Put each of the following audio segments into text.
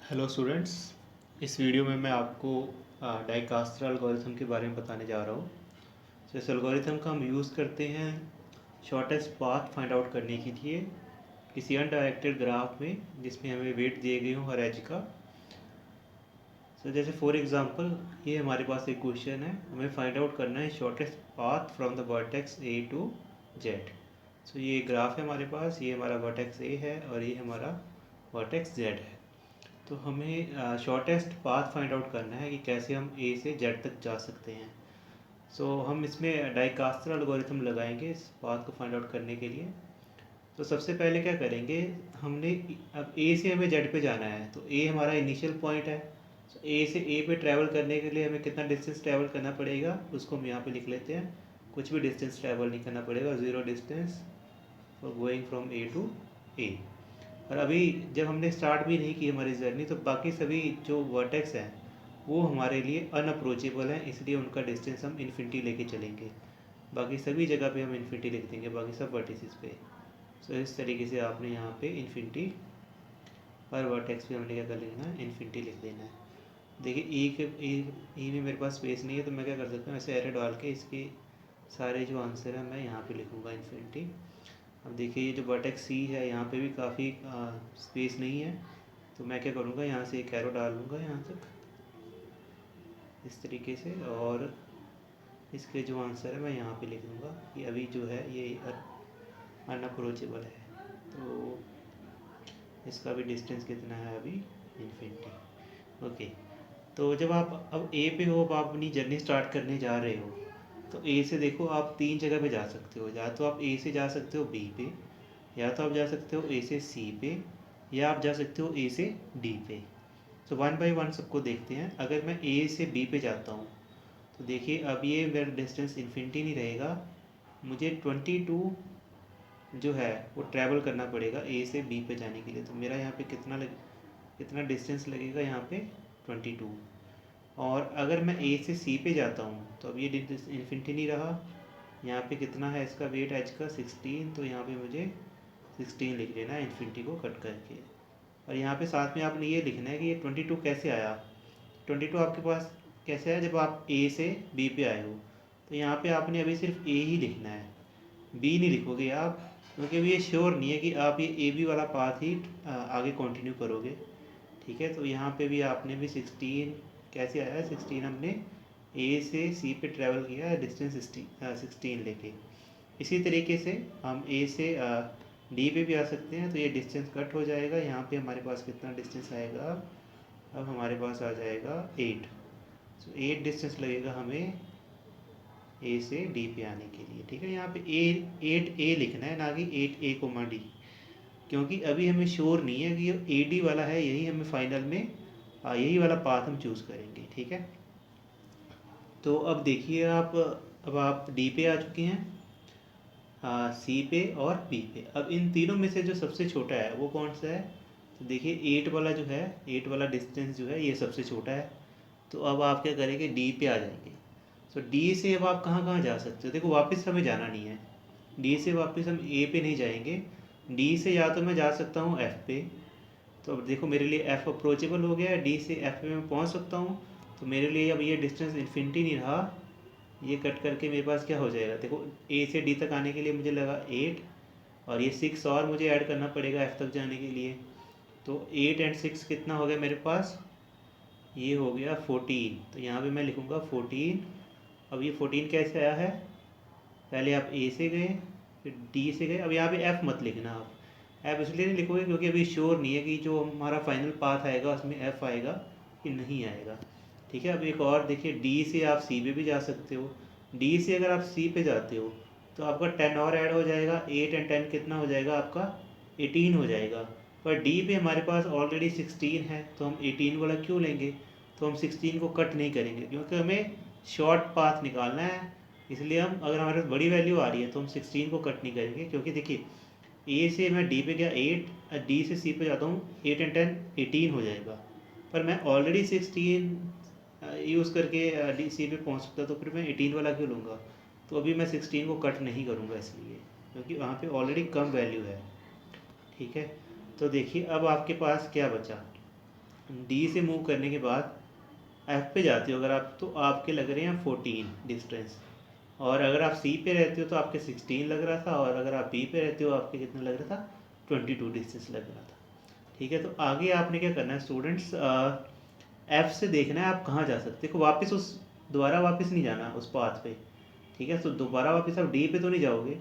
Hello students. इस video में मैं आपको डाइकास्ट्रा एल्गोरिथम के बारे में बताने जा रहा हूँ। इस एल्गोरिथम का हम यूज़ करते हैं शॉर्टेस्ट पाथ फाइंड आउट करने के लिए किसी अनडायरेक्टेड ग्राफ में जिसमें हमें वेट दिए गए हों हर एज का। जैसे फॉर एग्जांपल ये हमारे पास एक क्वेश्चन है, हमें फाइंड आउट करना है shortest path from the vertex A to Z. ये ग्राफ है हमारे पास, ये हमारा वर्टेक्स ए है और ये हमारा वर्टेक्स जेड है। तो हमें शॉर्टेस्ट पाथ फाइंड आउट करना है कि कैसे हम ए से जेड तक जा सकते हैं। हम इसमें डाइकास्ट्रा एल्गोरिथम लगाएंगे इस पाथ को फाइंड आउट करने के लिए। तो सबसे पहले क्या करेंगे, हमने अब ए से हमें जेड पे जाना है, तो ए हमारा इनिशियल पॉइंट है। ए से ए पे ट्रैवल करने के लिए हमें कितना डिस्टेंस ट्रैवल करना पड़ेगा उसको हम यहाँ पे लिख लेते हैं। कुछ भी डिस्टेंस ट्रैवल नहीं करना पड़ेगा, zero distance for going from A to A. और अभी जब हमने स्टार्ट भी नहीं की हमारी जर्नी, तो बाकी सभी जो वर्टेक्स हैं वो हमारे लिए अनअप्रोचेबल हैं, इसलिए उनका डिस्टेंस हम इन्फिनिटी लेके चलेंगे। बाकी सभी जगह पे हम इन्फिनिटी लिख देंगे, बाकी सब वर्टिसेस पे। इस तरीके से आपने यहाँ पे इन्फिनिटी हर वर्टेक्स पे हमने क्या कर लेना है, इन्फिनिटी लिख देना है। देखिए ई में मेरे पास स्पेस नहीं है, तो मैं क्या कर सकता हूँ, ऐसे एरो डाल के इसके सारे जो आंसर है मैं यहाँ पे लिखूँगा इन्फिनिटी। अब देखिए ये जो वर्टेक्स सी है यहाँ पे भी काफ़ी स्पेस नहीं है, तो मैं क्या करूँगा, यहाँ से एक एरो डाल लूँगा यहाँ तक इस तरीके से, और इसके जो आंसर है मैं यहाँ पे लिख दूँगा कि अभी जो है ये अनअप्रोचेबल है। तो इसका भी डिस्टेंस कितना है अभी, इन्फिनिटी। ओके, तो जब आप अब ए पे हो, अब आप अपनी जर्नी स्टार्ट करने जा रहे हो, तो ए से देखो आप तीन जगह पे जा सकते हो। या तो आप ए से जा सकते हो बी पे, या तो आप जा सकते हो ए से सी पे, या आप जा सकते हो ए से डी पे। तो वन बाय वन सबको देखते हैं। अगर मैं ए से बी पे जाता हूँ, तो देखिए अब ये मेरा डिस्टेंस इन्फिनिटी नहीं रहेगा, मुझे 22 जो है वो ट्रैवल करना पड़ेगा ए से बी पे जाने के लिए। तो मेरा यहाँ पे कितना डिस्टेंस लगेगा यहाँ पे, 22। और अगर मैं ए से सी पे जाता हूँ, तो अब ये डिस्टेंस इन्फिनिटी नहीं रहा, यहाँ पे कितना है इसका वेट एच का, 16। तो यहाँ पे मुझे 16 लिख लेना है इन्फिनिटी को कट करके। और यहाँ पे साथ में आपने ये लिखना है कि ये 22 कैसे आया। 22 आपके पास कैसे आया, जब आप ए से बी पे आए हो। तो यहाँ पे आपने अभी सिर्फ ए ही लिखना है, बी नहीं लिखोगे आप, क्योंकि अभी ये श्योर नहीं है कि आप ये ए बी वाला पाथ ही आगे कंटिन्यू करोगे। ठीक है, तो यहाँ पे भी आपने भी 16 कैसे आया है, 16 हमने ए से सी पे ट्रैवल किया है डिस्टेंस 16 लेके। इसी तरीके से हम ए से डी पे भी आ सकते हैं, तो ये डिस्टेंस कट हो जाएगा। यहाँ पे हमारे पास कितना डिस्टेंस आएगा, अब हमारे पास आ जाएगा 8। 8 डिस्टेंस लगेगा हमें ए से डी पे आने के लिए। ठीक है, यहाँ पे 8 लिखना है, ना कि 8A कोमा डी, क्योंकि अभी हमें श्योर नहीं है कि ये ए डी वाला है, यही हमें फाइनल में यही वाला पाथ हम चूज़ करेंगे। ठीक है, तो अब देखिए अब आप डी पे आ चुके हैं, सी पे और बी पे। अब इन तीनों में से जो सबसे छोटा है वो कौन सा है, तो देखिए 8 वाला जो है, 8 वाला डिस्टेंस जो है ये सबसे छोटा है। तो अब आप क्या करेंगे, डी पे आ जाएंगे। डी से अब आप कहाँ कहाँ जा सकते हो, देखो वापस हमें जाना नहीं है, डी से वापस हम ए पे नहीं जाएंगे। डी से या तो मैं जा सकता हूँ एफ़ पे, तो अब देखो मेरे लिए एफ़ अप्रोचेबल हो गया है, डी से एफ़ पे मैं पहुँच सकता हूँ। तो मेरे लिए अब ये डिस्टेंस इन्फिनिटी नहीं रहा, ये कट करके मेरे पास क्या हो जाएगा, देखो ए से डी तक आने के लिए मुझे लगा 8, और ये 6 और मुझे ऐड करना पड़ेगा एफ़ तक जाने के लिए। तो 8 एंड 6 कितना हो गया मेरे पास, ये हो गया 14। तो यहाँ पे मैं लिखूँगा 14। अब ये 14 कैसे आया है, पहले आप ए से गए फिर डी से गए। अब यहाँ पे एफ़ मत लिखना, आप एफ़ इसलिए नहीं लिखोगे क्योंकि अभी श्योर नहीं है कि जो हमारा फाइनल पाथ आएगा उसमें एफ़ आएगा कि नहीं आएगा। ठीक है, अब एक और देखिए, डी से आप सी पे भी जा सकते हो। डी से अगर आप सी पे जाते हो तो आपका 10 और ऐड हो जाएगा, 8 एंड 10 कितना हो जाएगा आपका, 18 हो जाएगा। पर डी पे हमारे पास ऑलरेडी 16 है, तो हम 18 वाला क्यों लेंगे, तो हम 16 को कट नहीं करेंगे क्योंकि हमें शॉर्ट पाथ निकालना है। इसलिए हम, अगर हमारे पास बड़ी वैल्यू आ रही है तो हम 16 को कट नहीं करेंगे, क्योंकि देखिए ए से मैं डी पे गया 8, डी से सी पे जाता हूँ 8 एंड 10 18 हो जाएगा। पर मैं ऑलरेडी 16 यूज़ करके डी सी पे पहुँच सकता, तो फिर मैं 18 वाला क्यों लूँगा। तो अभी मैं 16 को कट नहीं करूँगा इसलिए, क्योंकि वहाँ पे ऑलरेडी कम वैल्यू है। ठीक है, तो देखिए अब आपके पास क्या बचा, डी से मूव करने के बाद एफ पे जाते हो अगर आप, तो आपके लग रहे हैं 14 डिस्टेंस। और अगर आप सी पे रहते हो तो आपके 16 लग रहा था, और अगर आप बी पे रहते हो आपके कितना लग रहा था, 22 डिस्टेंस लग रहा था। ठीक है, तो आगे आपने क्या करना है स्टूडेंट्स, एफ से देखना है आप कहाँ जा सकते हो। देखो वापस उस दोबारा वापस नहीं जाना उस पाथ पे। ठीक है, तो दोबारा वापस आप डी पे तो नहीं जाओगे।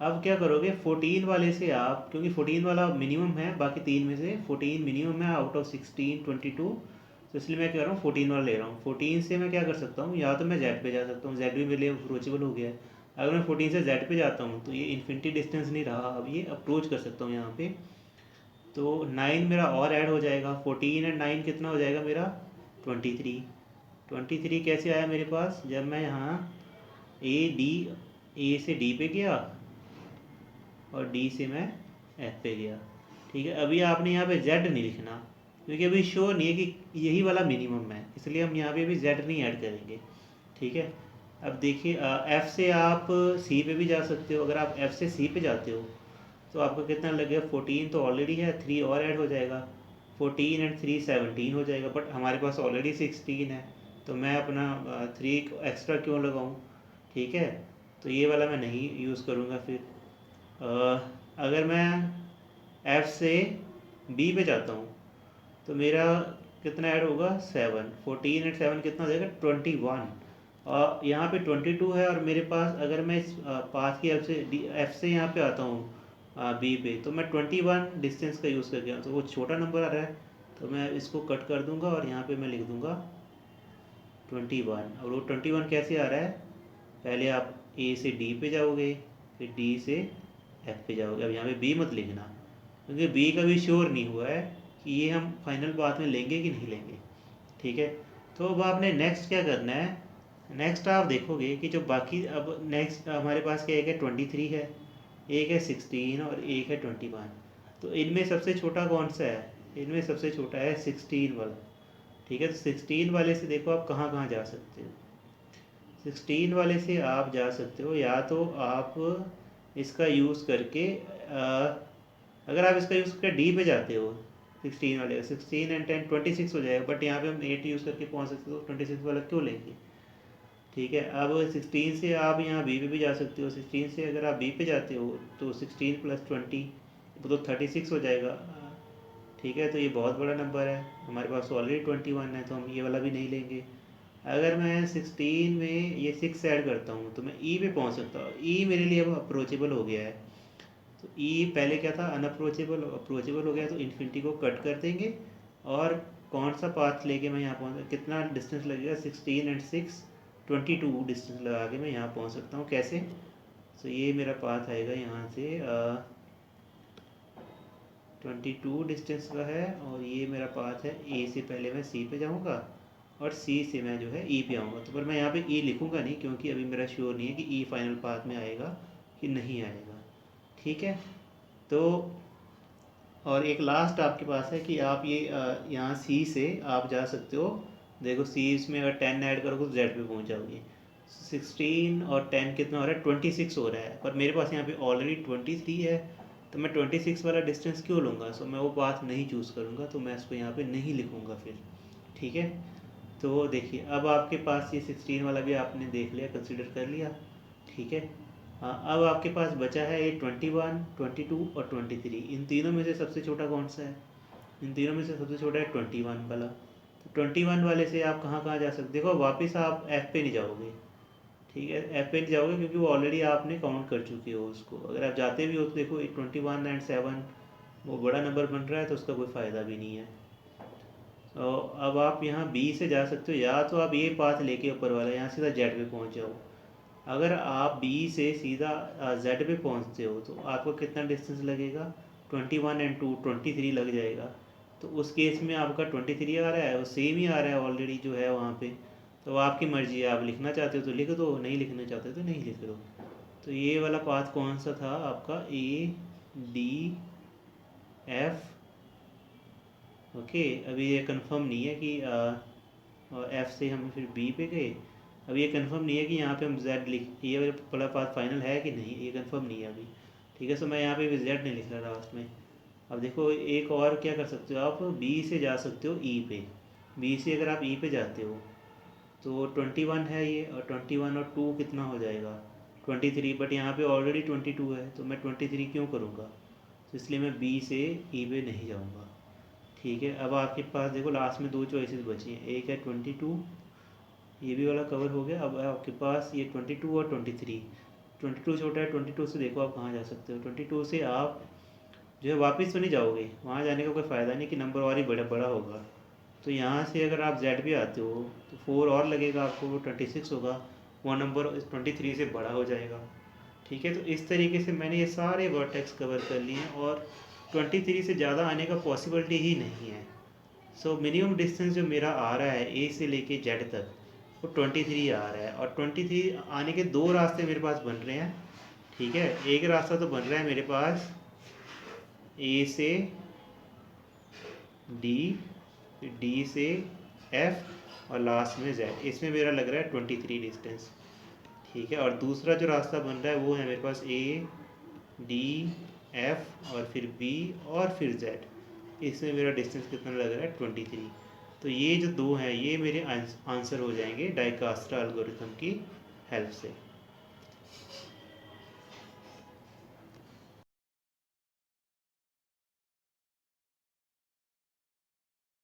अब क्या करोगे, 14 वाले से आप, क्योंकि 14 वाला मिनिमम है, बाकी तीन में से 14 मिनिमम है आउट ऑफ 16 22, तो इसलिए मैं क्या कर रहा हूँ 14 वाला ले रहा हूँ। 14 से मैं क्या कर सकता हूँ, या तो मैं जेड पे जा सकता हूँ, जेड भी मेरे लिए अप्रोचेबल हो गया है। अगर मैं 14 से जेड पे जाता हूँ तो ये इन्फिनिटी डिस्टेंस नहीं रहा, अब ये अप्रोच कर सकता हूँ यहाँ पे। तो 9 मेरा और ऐड हो जाएगा, 14 एंड 9 कितना हो जाएगा मेरा, 23। 23 कैसे आया मेरे पास, जब मैं यहाँ ए से डी पे गया और डी से मैं एफ पे गया। ठीक है, अभी आपने यहाँ पे जेड नहीं लिखना, क्योंकि अभी श्योर नहीं है कि यही वाला मिनिमम है, इसलिए हम यहाँ पे अभी जेड नहीं ऐड करेंगे। ठीक है, अब देखिए एफ से आप सी पे भी जा सकते हो। अगर आप एफ से सी पे जाते हो तो आपका कितना लगेगा, 14 तो ऑलरेडी है, 3 और ऐड हो जाएगा, 14 एंड 3 17 हो जाएगा। बट हमारे पास ऑलरेडी 16 है, तो मैं अपना 3 एक्स्ट्रा क्यों लगाऊँ। ठीक है, तो ये वाला मैं नहीं यूज़ करूँगा फिर। अगर मैं एफ से बी पे जाता हूँ तो मेरा कितना ऐड होगा, 7, 14 एंड 7 कितना हो जाएगा, 21। और यहाँ पे 22 है, और मेरे पास अगर मैं इस पास की एफ से यहाँ पे आता हूँ बी पे, तो मैं 21 डिस्टेंस का यूज़ कर गया, तो वो छोटा नंबर आ रहा है, तो मैं इसको कट कर दूंगा और यहाँ पे मैं लिख दूंगा 21। और वो 21 कैसे आ रहा है, पहले आप ए से डी पे जाओगे, फिर डी से एफ पे जाओगे। अब यहाँ पे बी मत लिखना, क्योंकि बी का भी श्योर नहीं हुआ है कि ये हम फाइनल पाथ में लेंगे कि नहीं लेंगे। ठीक है, तो अब आपने नेक्स्ट क्या करना है, नेक्स्ट आप देखोगे कि जो बाकी, अब नेक्स्ट हमारे पास क्या, एक है 23 है, एक है 16 और एक है 21। तो इनमें सबसे छोटा कौन सा है, इनमें सबसे छोटा है 16 वाला। ठीक है, तो 16 वाले से देखो आप कहाँ कहाँ जा सकते हो। 16 वाले से आप जा सकते हो, या तो आप इसका यूज़ करके अगर आप इसका यूज़ करके डी पे जाते हो, 16 वाले का 16 एंड 10 26 हो जाएगा, बट यहाँ पे हम 8 यूज़ करके पहुँच सकते हो, 26 वाला क्यों लेंगे। ठीक है, अब 16 से आप यहाँ बी पे भी जा सकते हो। 16 से अगर आप बी पे जाते हो तो 16 + 20 तो 36 हो जाएगा। ठीक है, तो ये बहुत बड़ा नंबर है, हमारे पास ऑलरेडी 21 है, तो हम ये वाला भी नहीं लेंगे। अगर मैं 16 में ये 6 ऐड करता हूँ तो मैं ई पे पहुँच सकता हूँ, ई मेरे लिए अब अप्रोचेबल हो गया है। तो ई पहले क्या था, अनअप्रोचेबल, अप्रोचेबल हो गया, तो इन्फिनिटी को कट कर देंगे। और कौन सा पाथ लेके मैं यहाँ पहुँच, कितना डिस्टेंस लगेगा, 16 एंड 6 22 डिस्टेंस लगा के मैं यहाँ पहुँच सकता हूँ। कैसे, तो ये मेरा पाथ आएगा यहाँ से 22 डिस्टेंस का है, और ये मेरा पाथ है, ए से पहले मैं सी पे जाऊँगा और सी से मैं जो है ई पे आऊँगा। तो पर मैं यहाँ पे ई लिखूँगा नहीं, क्योंकि अभी मेरा श्योर नहीं है कि ई फाइनल पाथ में आएगा कि नहीं आएगा। ठीक है, तो और एक लास्ट आपके पास है कि आप ये यहाँ सी से आप जा सकते हो। देखो सी इसमें अगर 10 ऐड करोगे तो जेड पे पहुँच जाओगे। 16 और 10 कितना हो रहा है, 26 हो रहा है, पर मेरे पास यहाँ पे ऑलरेडी 23 है, तो मैं 26 वाला डिस्टेंस क्यों लूँगा। सो मैं वो बात नहीं चूज़ करूँगा, तो मैं इसको यहाँ पे नहीं लिखूँगा फिर। ठीक है, तो देखिए अब आपके पास ये 16 वाला भी आपने देख लिया, कंसिडर कर लिया। ठीक है, हाँ, अब आपके पास बचा है ये 21 22 और 23। इन तीनों में से सबसे छोटा कौन सा है, इन तीनों में से सबसे छोटा है 21 वाला। तो 21 वाले से आप कहाँ कहाँ जा सकते, देखो वापस आप एफ पे नहीं जाओगे। ठीक है, एफ पे नहीं जाओगे क्योंकि वो ऑलरेडी आपने काउंट कर चुके हो उसको। अगर आप जाते भी हो तो देखो 21 एंड 7 वो बड़ा नंबर बन रहा है, तो उसका कोई फ़ायदा भी नहीं है। तो अब आप यहाँ बी से जा सकते हो, या तो आप ये पाथ लेके ऊपर वाला यहाँ सीधा जेड पे पहुँच जाओ। अगर आप बी से सीधा जेड पे पहुँचते हो तो आपको कितना डिस्टेंस लगेगा, 21 एंड 2 23 लग जाएगा। तो उस केस में आपका 23 आ रहा है, वो सेम ही आ रहा है ऑलरेडी जो है वहाँ पे। तो आपकी मर्ज़ी है, आप लिखना चाहते हो तो लिख दो, नहीं लिखना चाहते तो नहीं लिख दो। तो ये वाला पाथ कौन सा था आपका, ए डी एफ। ओके, अभी ये कंफर्म नहीं है कि एफ से हम फिर बी पे गए। अभी ये कंफर्म नहीं है कि यहाँ पे हम जेड लिख, ये वाला पाथ फाइनल है कि नहीं, ये कंफर्म नहीं है अभी। ठीक है, सो मैं यहाँ पे भी जेड नहीं लिख रहा लास्ट में। अब देखो एक और क्या कर सकते हो आप, बी से जा सकते हो ई पे। बी से अगर आप ई पे जाते हो तो 21 है ये, और 21 और 2 कितना हो जाएगा 23, बट यहाँ पे ऑलरेडी 22 है तो मैं 23 क्यों करूँगा, तो इसलिए मैं बी से ई पे नहीं जाऊँगा। ठीक है, अब आपके पास देखो लास्ट में दो चॉइसेस बची हैं, एक है 22, ये भी वाला कवर हो गया। अब आपके पास ये 22 और 23, 22 छोटा है, 22 से देखो आप कहाँ जा सकते हो, 22 से आप जो है वापस तो नहीं जाओगे, वहाँ जाने का कोई फ़ायदा नहीं कि नंबर और ही बड़ा बड़ा होगा। तो यहाँ से अगर आप जेड भी आते हो तो 4 और लगेगा आपको, वो 26 होगा, वो नंबर 23 से बड़ा हो जाएगा। ठीक है, तो इस तरीके से मैंने ये सारे वर्टेक्स कवर कर लिए हैं और 23 से ज़्यादा आने का पॉसिबिलिटी ही नहीं है। सो मिनिमम डिस्टेंस जो मेरा आ रहा है ए से लेके जेड तक वो 23 आ रहा है, और 23 आने के दो रास्ते मेरे पास बन रहे हैं। ठीक है, एक रास्ता तो बन रहा है मेरे पास ए से डी, डी से एफ और लास्ट में जेड, इसमें मेरा लग रहा है 23 डिस्टेंस। ठीक है, और दूसरा जो रास्ता बन रहा है वो है मेरे पास ए डी एफ और फिर बी और फिर जेड, इसमें मेरा डिस्टेंस कितना लग रहा है 23। तो ये जो दो हैं ये मेरे आंसर हो जाएंगे डाइकास्ट्रा एल्गोरिथम की हेल्प से।